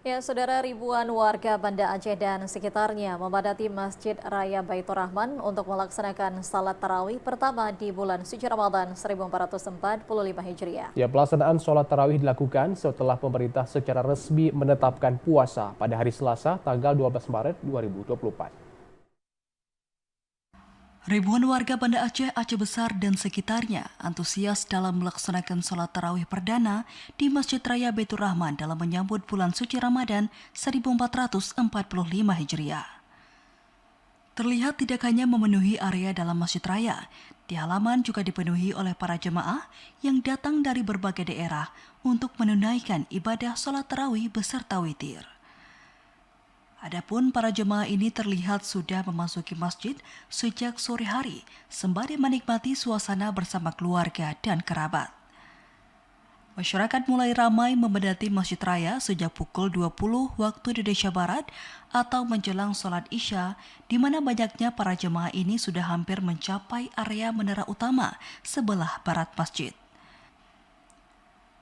Ya, saudara, ribuan warga Banda Aceh dan sekitarnya memadati Masjid Raya Baitur Rahman untuk melaksanakan salat tarawih pertama di bulan suci Ramadan 1445 Hijriah. Ya, pelaksanaan sholat tarawih dilakukan setelah pemerintah secara resmi menetapkan puasa pada hari Selasa tanggal 12 Maret 2024. Ribuan warga Banda Aceh, Aceh Besar dan sekitarnya antusias dalam melaksanakan sholat tarawih perdana di Masjid Raya Baitur Rahman dalam menyambut bulan suci Ramadan 1445 Hijriah. Terlihat tidak hanya memenuhi area dalam Masjid Raya, di halaman juga dipenuhi oleh para jemaah yang datang dari berbagai daerah untuk menunaikan ibadah sholat tarawih beserta witir. Adapun para jemaah ini terlihat sudah memasuki masjid sejak sore hari sembari menikmati suasana bersama keluarga dan kerabat. Masyarakat mulai ramai memadati Masjid Raya sejak pukul 20 waktu Indonesia Barat atau menjelang sholat Isya, di mana banyaknya para jemaah ini sudah hampir mencapai area menara utama sebelah barat masjid.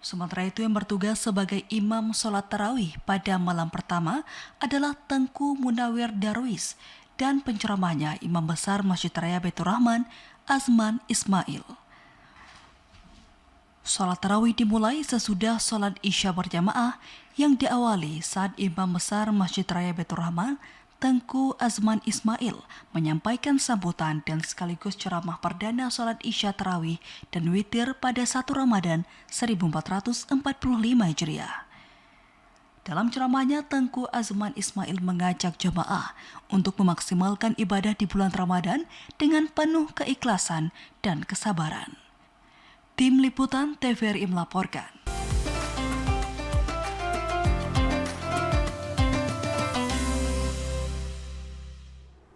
Sementara itu yang bertugas sebagai imam sholat tarawih pada malam pertama adalah Tengku Munawir Darwis dan penceramahnya Imam Besar Masjid Raya Baitur Rahman, Azman Ismail. Sholat tarawih dimulai sesudah sholat Isya berjamaah yang diawali saat Imam Besar Masjid Raya Baitur Rahman, Tengku Azman Ismail menyampaikan sambutan dan sekaligus ceramah perdana sholat Isya tarawih dan witir pada 1 Ramadan 1445 Hijriah. Dalam ceramahnya, Tengku Azman Ismail mengajak jemaah untuk memaksimalkan ibadah di bulan Ramadan dengan penuh keikhlasan dan kesabaran. Tim Liputan TVRI melaporkan.